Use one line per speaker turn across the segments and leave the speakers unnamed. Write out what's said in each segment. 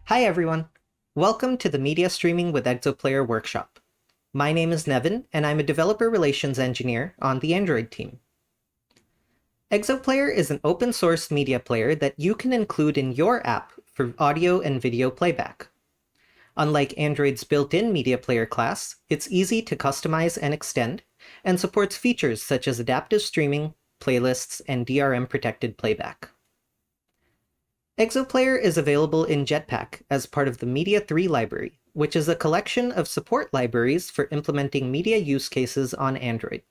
Hi everyone! Welcome to the Media Streaming with ExoPlayer workshop. My name is Nevin, and I'm a Developer Relations Engineer on the Android team. ExoPlayer is an open-source media player that you can include in your app for audio and video playback. Unlike Android's built-in media player class, it's easy to customize and extend, and supports features such as adaptive streaming, playlists, and DRM-protected playback. ExoPlayer is available in Jetpack as part of the Media 3 library, which is a collection of support libraries for implementing media use cases on Android.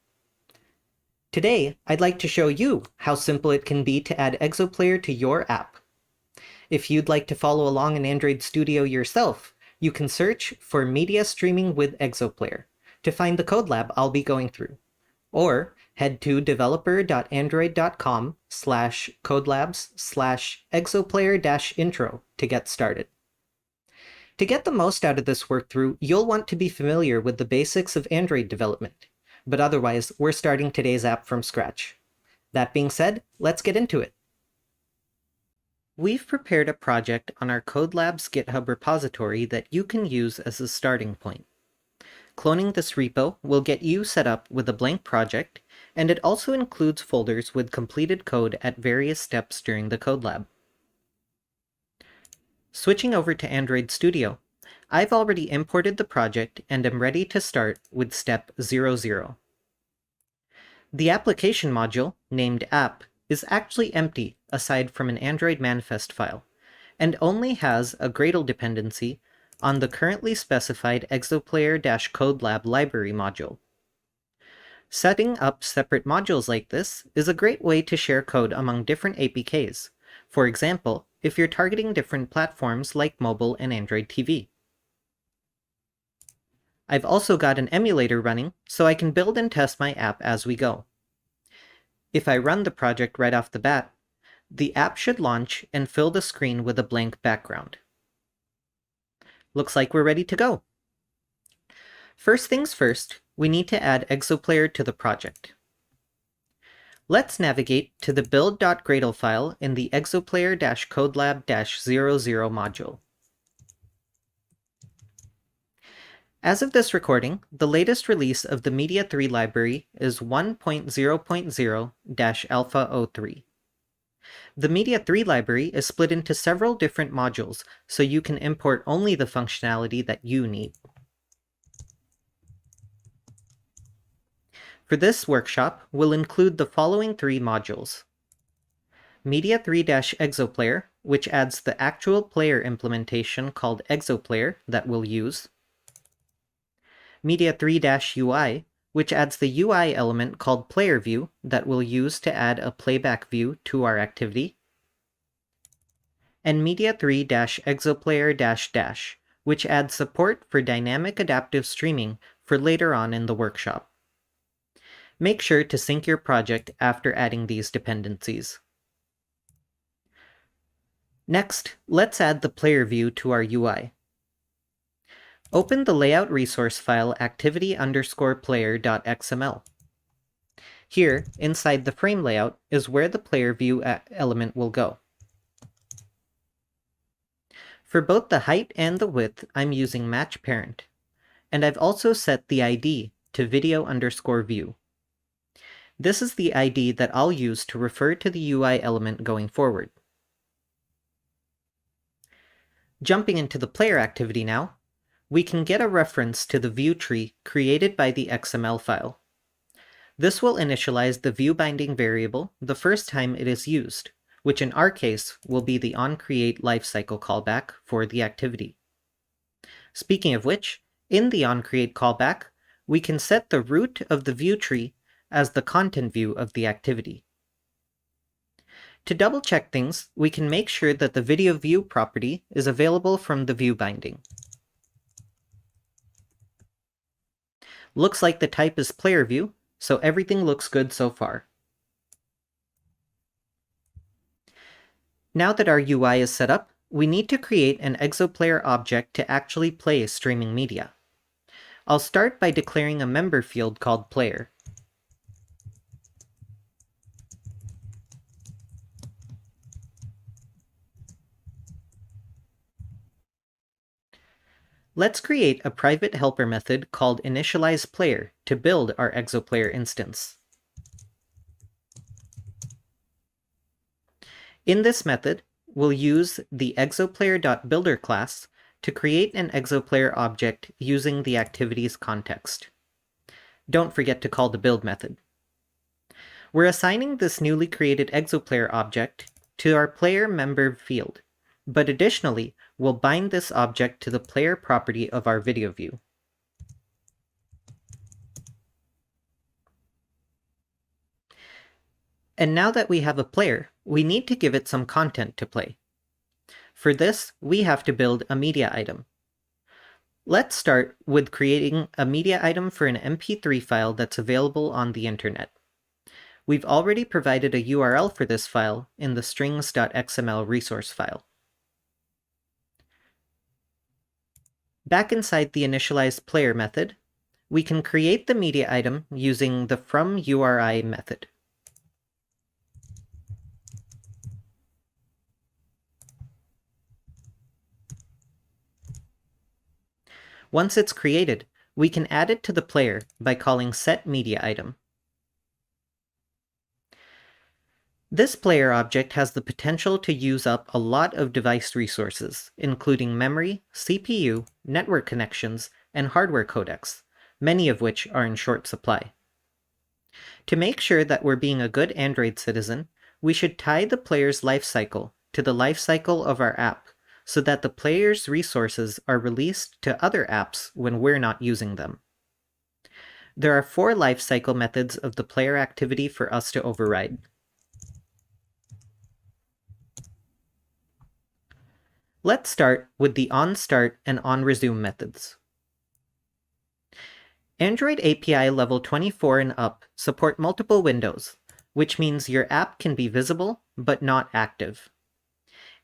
Today, I'd like to show you how simple it can be to add ExoPlayer to your app. If you'd like to follow along in Android Studio yourself, you can search for Media Streaming with ExoPlayer to find the code lab I'll be going through, or head to developer.android.com/codelabs/exoplayer-intro to get started. To get the most out of this workthrough, you'll want to be familiar with the basics of Android development, but otherwise, we're starting today's app from scratch. That being said, let's get into it. We've prepared a project on our CodeLabs GitHub repository that you can use as a starting point. Cloning this repo will get you set up with a blank project, and it also includes folders with completed code at various steps during the code lab. Switching over to Android Studio, I've already imported the project and am ready to start with step 00. The application module, named app, is actually empty aside from an Android manifest file, and only has a Gradle dependency on the currently specified ExoPlayer-CodeLab library module. Setting up separate modules like this is a great way to share code among different APKs, for example, if you're targeting different platforms like mobile and Android TV. I've also got an emulator running, so I can build and test my app as we go. If I run the project right off the bat, the app should launch and fill the screen with a blank background. Looks like we're ready to go. First things first, we need to add ExoPlayer to the project. Let's navigate to the build.gradle file in the ExoPlayer-CodeLab-00 module. As of this recording, the latest release of the Media 3 library is 1.0.0-alpha03. The Media 3 library is split into several different modules, so you can import only the functionality that you need. For this workshop, we'll include the following three modules. Media 3-ExoPlayer, which adds the actual player implementation called ExoPlayer that we'll use. Media 3-UI, which adds the UI element called PlayerView that we'll use to add a playback view to our activity. And Media 3-ExoPlayer-Dash, which adds support for dynamic adaptive streaming for later on in the workshop. Make sure to sync your project after adding these dependencies. Next, let's add the player view to our UI. Open the layout resource file activity_player.xml. Here, inside the frame layout, is where the player view element will go. For both the height and the width, I'm using match parent, and I've also set the ID to video_view. This is the ID that I'll use to refer to the UI element going forward. Jumping into the player activity now, we can get a reference to the view tree created by the XML file. This will initialize the view binding variable the first time it is used, which in our case will be the onCreate lifecycle callback for the activity. Speaking of which, in the onCreate callback, we can set the root of the view tree as the content view of the activity. To double check things, we can make sure that the video view property is available from the view binding. Looks like the type is player view, so everything looks good so far. Now that our UI is set up, we need to create an ExoPlayer object to actually play streaming media. I'll start by declaring a member field called player. Let's create a private helper method called initializePlayer to build our ExoPlayer instance. In this method, we'll use the ExoPlayer.builder class to create an ExoPlayer object using the activity's context. Don't forget to call the build method. We're assigning this newly created ExoPlayer object to our player member field, but additionally, we'll bind this object to the player property of our video view. And now that we have a player, we need to give it some content to play. For this, we have to build a media item. Let's start with creating a media item for an MP3 file that's available on the internet. We've already provided a URL for this file in the strings.xml resource file. Back inside the initializePlayer method, we can create the media item using the fromURI method. Once it's created, we can add it to the player by calling setMediaItem. This player object has the potential to use up a lot of device resources, including memory, CPU, network connections, and hardware codecs, many of which are in short supply. To make sure that we're being a good Android citizen, we should tie the player's lifecycle to the lifecycle of our app, so that the player's resources are released to other apps when we're not using them. There are 4 lifecycle methods of the player activity for us to override. Let's start with the onStart and onResume methods. Android API level 24 and up support multiple windows, which means your app can be visible but not active.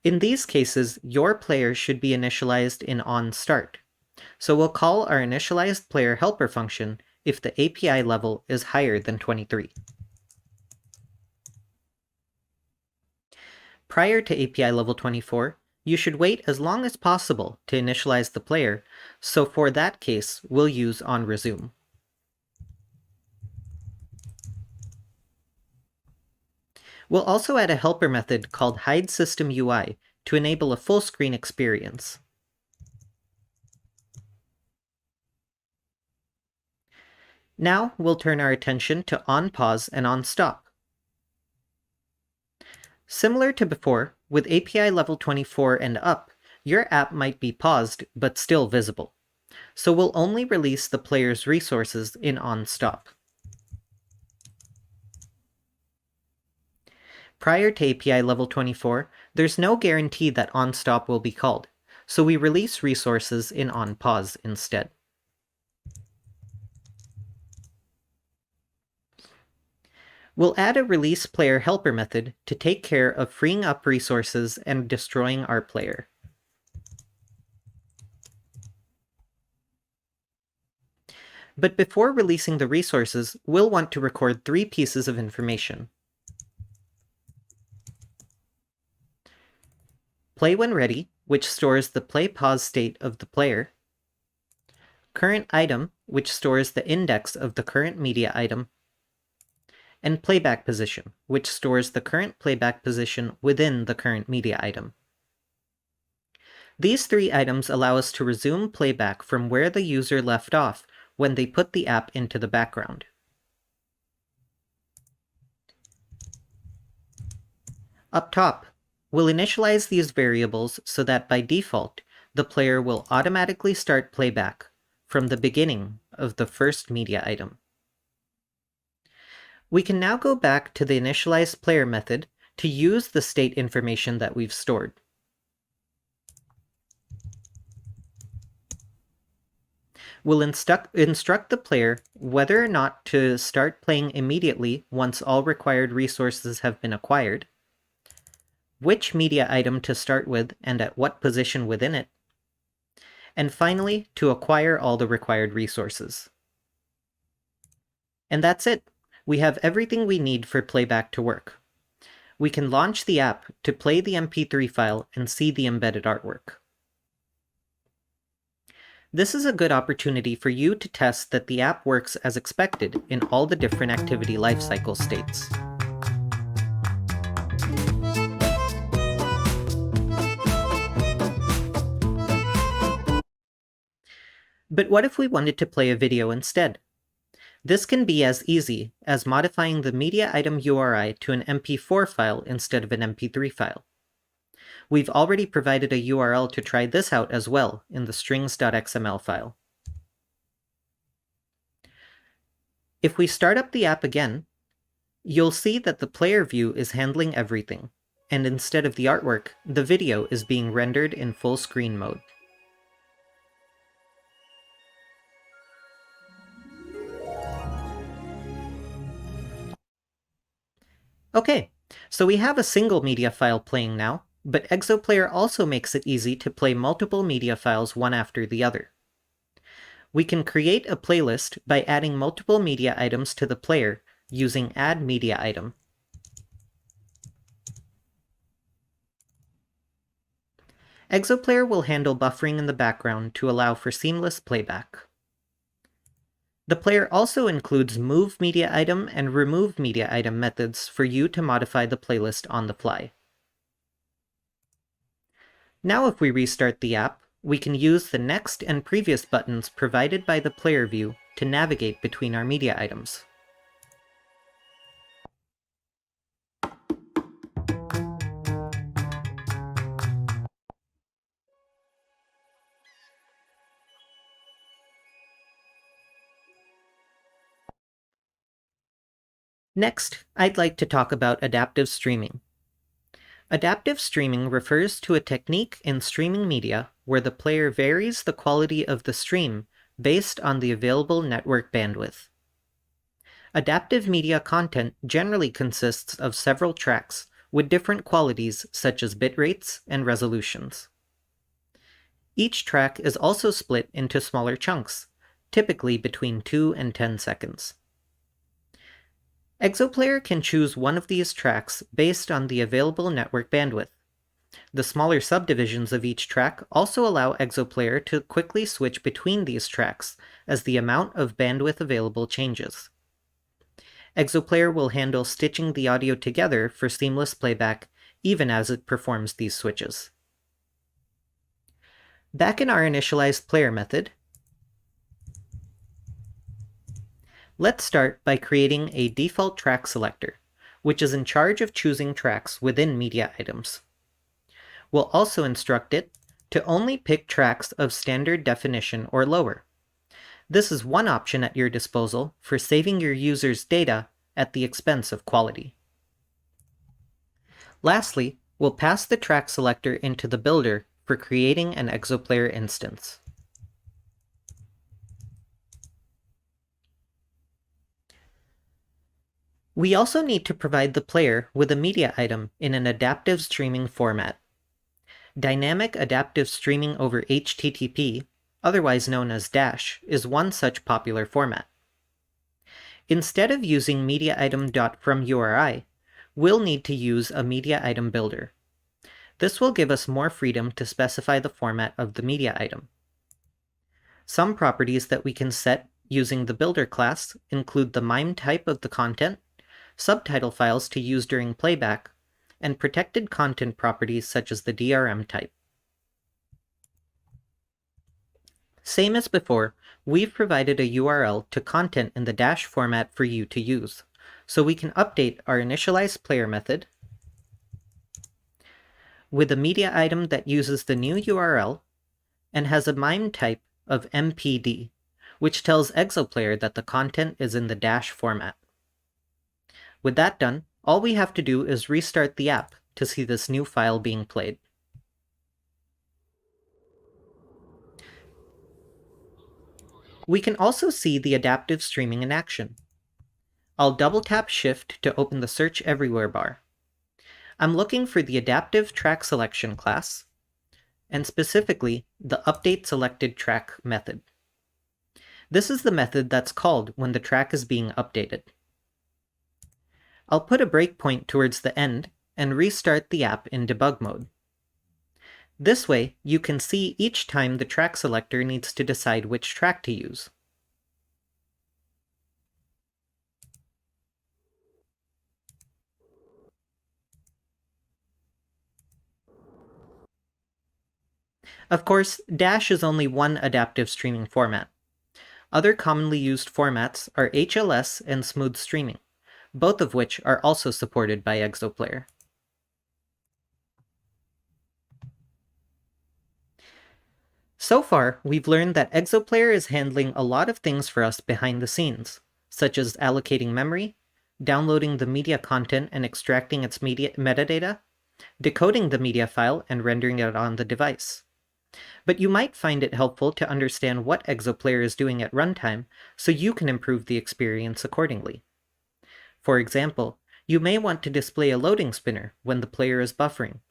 In these cases, your player should be initialized in onStart, so we'll call our initializePlayer helper function if the API level is higher than 23. Prior to API level 24, you should wait as long as possible to initialize the player, so for that case, we'll use onResume. We'll also add a helper method called hideSystemUI to enable a full screen experience. Now we'll turn our attention to onPause and onStop. Similar to before, with API level 24 and up, your app might be paused but still visible, so we'll only release the player's resources in onStop. Prior to API level 24, there's no guarantee that onStop will be called, so we release resources in onPause instead. We'll add a releasePlayer helper method to take care of freeing up resources and destroying our player. But before releasing the resources, we'll want to record 3 pieces of information. Play when ready, which stores the play-pause state of the player. Current item, which stores the index of the current media item. And playback position, which stores the current playback position within the current media item. These 3 items allow us to resume playback from where the user left off when they put the app into the background. Up top, we'll initialize these variables so that by default, the player will automatically start playback from the beginning of the first media item. We can now go back to the initializePlayer method to use the state information that we've stored. We'll instruct the player whether or not to start playing immediately once all required resources have been acquired, which media item to start with and at what position within it, and finally, to acquire all the required resources. And that's it. We have everything we need for playback to work. We can launch the app to play the MP3 file and see the embedded artwork. This is a good opportunity for you to test that the app works as expected in all the different activity lifecycle states. But what if we wanted to play a video instead? This can be as easy as modifying the media item URI to an MP4 file instead of an MP3 file. We've already provided a URL to try this out as well in the strings.xml file. If we start up the app again, you'll see that the player view is handling everything, and instead of the artwork, the video is being rendered in full screen mode. Okay, so we have a single media file playing now, but ExoPlayer also makes it easy to play multiple media files one after the other. We can create a playlist by adding multiple media items to the player using Add Media Item. ExoPlayer will handle buffering in the background to allow for seamless playback. The player also includes Move Media Item and Remove Media Item methods for you to modify the playlist on the fly. Now if we restart the app, we can use the Next and Previous buttons provided by the player view to navigate between our media items. Next, I'd like to talk about adaptive streaming. Adaptive streaming refers to a technique in streaming media where the player varies the quality of the stream based on the available network bandwidth. Adaptive media content generally consists of several tracks with different qualities such as bit rates and resolutions. Each track is also split into smaller chunks, typically between 2 and 10 seconds. ExoPlayer can choose one of these tracks based on the available network bandwidth. The smaller subdivisions of each track also allow ExoPlayer to quickly switch between these tracks as the amount of bandwidth available changes. ExoPlayer will handle stitching the audio together for seamless playback even as it performs these switches. Back in our initialized player method, let's start by creating a default track selector, which is in charge of choosing tracks within media items. We'll also instruct it to only pick tracks of standard definition or lower. This is one option at your disposal for saving your users' data at the expense of quality. Lastly, we'll pass the track selector into the builder for creating an ExoPlayer instance. We also need to provide the player with a media item in an adaptive streaming format. Dynamic Adaptive Streaming over HTTP, otherwise known as DASH, is one such popular format. Instead of using mediaitem.fromURI, we'll need to use a media item builder. This will give us more freedom to specify the format of the media item. Some properties that we can set using the builder class include the MIME type of the content, subtitle files to use during playback, and protected content properties such as the DRM type. Same as before, we've provided a URL to content in the Dash format for you to use, so we can update our initialized player method with a media item that uses the new URL and has a MIME type of MPD, which tells ExoPlayer that the content is in the Dash format. With that done, all we have to do is restart the app to see this new file being played. We can also see the adaptive streaming in action. I'll double-tap Shift to open the Search Everywhere bar. I'm looking for the Adaptive Track Selection class, and specifically the Update Selected Track method. This is the method that's called when the track is being updated. I'll put a breakpoint towards the end and restart the app in debug mode. This way, you can see each time the track selector needs to decide which track to use. Of course, Dash is only one adaptive streaming format. Other commonly used formats are HLS and smooth streaming, both of which are also supported by ExoPlayer. So far, we've learned that ExoPlayer is handling a lot of things for us behind the scenes, such as allocating memory, downloading the media content and extracting its metadata, decoding the media file and rendering it on the device. But you might find it helpful to understand what ExoPlayer is doing at runtime so you can improve the experience accordingly. For example, you may want to display a loading spinner when the player is buffering,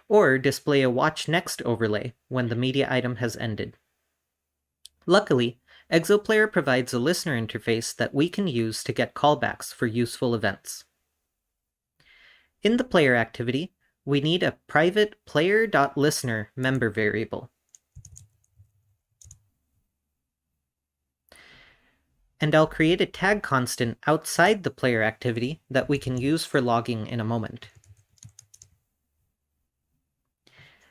or display a Watch Next overlay when the media item has ended. Luckily, ExoPlayer provides a listener interface that we can use to get callbacks for useful events. In the player activity, we need a private player.listener member variable. And I'll create a tag constant outside the player activity that we can use for logging in a moment.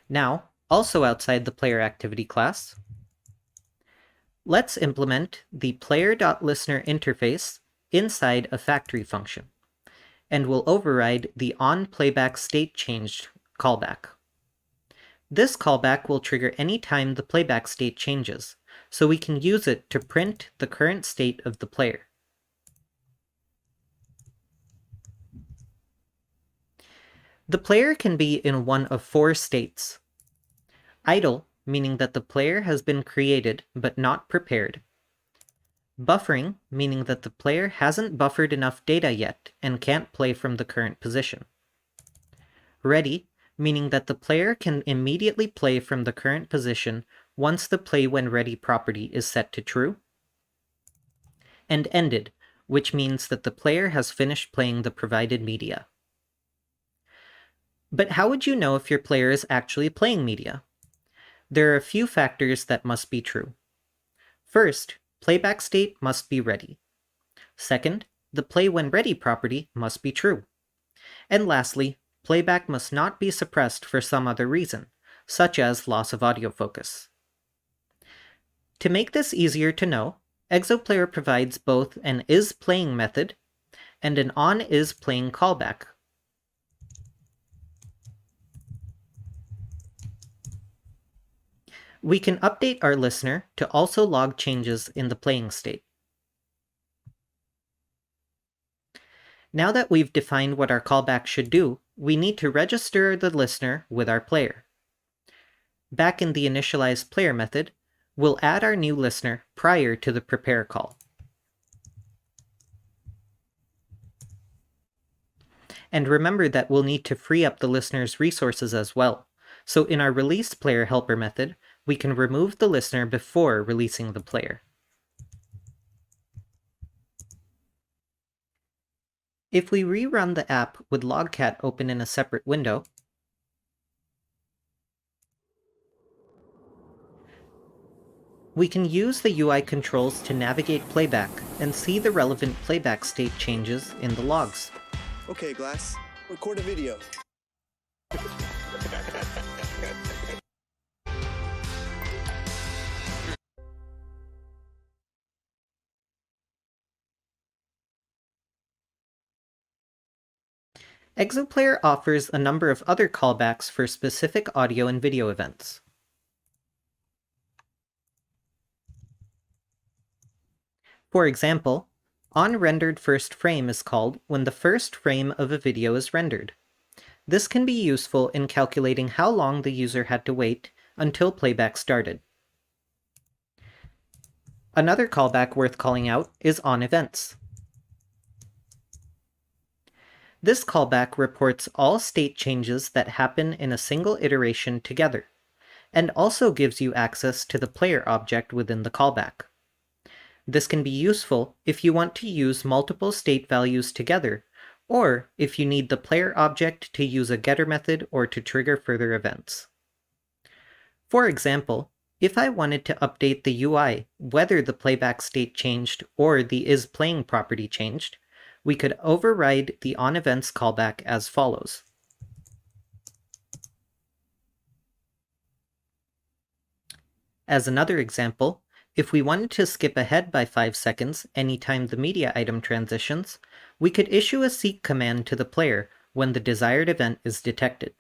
Now, also outside the player activity class, let's implement the player.listener interface inside a factory function, and we'll override the onPlaybackStateChanged callback. This callback will trigger any time the playback state changes, so we can use it to print the current state of the player. The player can be in one of four states: idle, meaning that the player has been created but not prepared; buffering, meaning that the player hasn't buffered enough data yet and can't play from the current position; ready, meaning that the player can immediately play from the current position once the play when ready property is set to true; and ended, which means that the player has finished playing the provided media. But how would you know if your player is actually playing media? There are a few factors that must be true. First, playback state must be ready. Second, the play when ready property must be true. And lastly, playback must not be suppressed for some other reason, such as loss of audio focus. To make this easier to know, ExoPlayer provides both an isPlaying method and an onIsPlaying callback. We can update our listener to also log changes in the playing state. Now that we've defined what our callback should do, we need to register the listener with our player. Back in the initializePlayer method, we'll add our new listener prior to the prepare call. And remember that we'll need to free up the listener's resources as well. So in our releasePlayer helper method, we can remove the listener before releasing the player. If we rerun the app with logcat open in a separate window, we can use the UI controls to navigate playback and see the relevant playback state changes in the logs.
Okay, Glass, record a video.
ExoPlayer offers a number of other callbacks for specific audio and video events. For example, onRenderedFirstFrame is called when the first frame of a video is rendered. This can be useful in calculating how long the user had to wait until playback started. Another callback worth calling out is onEvents. This callback reports all state changes that happen in a single iteration together, and also gives you access to the player object within the callback. This can be useful if you want to use multiple state values together, or if you need the player object to use a getter method or to trigger further events. For example, if I wanted to update the UI whether the playback state changed or the isPlaying property changed, we could override the onEvents callback as follows. As another example, if we wanted to skip ahead by 5 seconds anytime the media item transitions, we could issue a seek command to the player when the desired event is detected.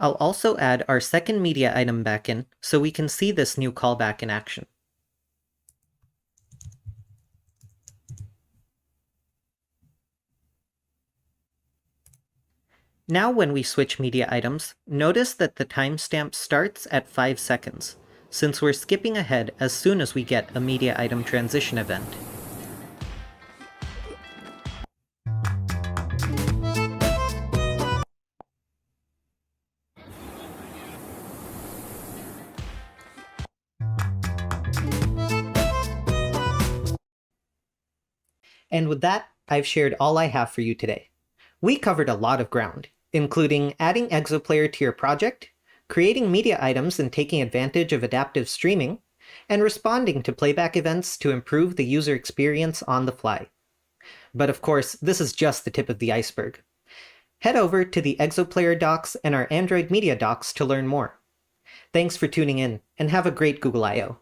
I'll also add our second media item back in so we can see this new callback in action. Now when we switch media items, notice that the timestamp starts at 5 seconds, since we're skipping ahead as soon as we get a media item transition event. And with that, I've shared all I have for you today. We covered a lot of ground, including adding ExoPlayer to your project, creating media items and taking advantage of adaptive streaming, and responding to playback events to improve the user experience on the fly. But of course, this is just the tip of the iceberg. Head over to the ExoPlayer docs and our Android Media docs to learn more. Thanks for tuning in, and have a great Google I.O.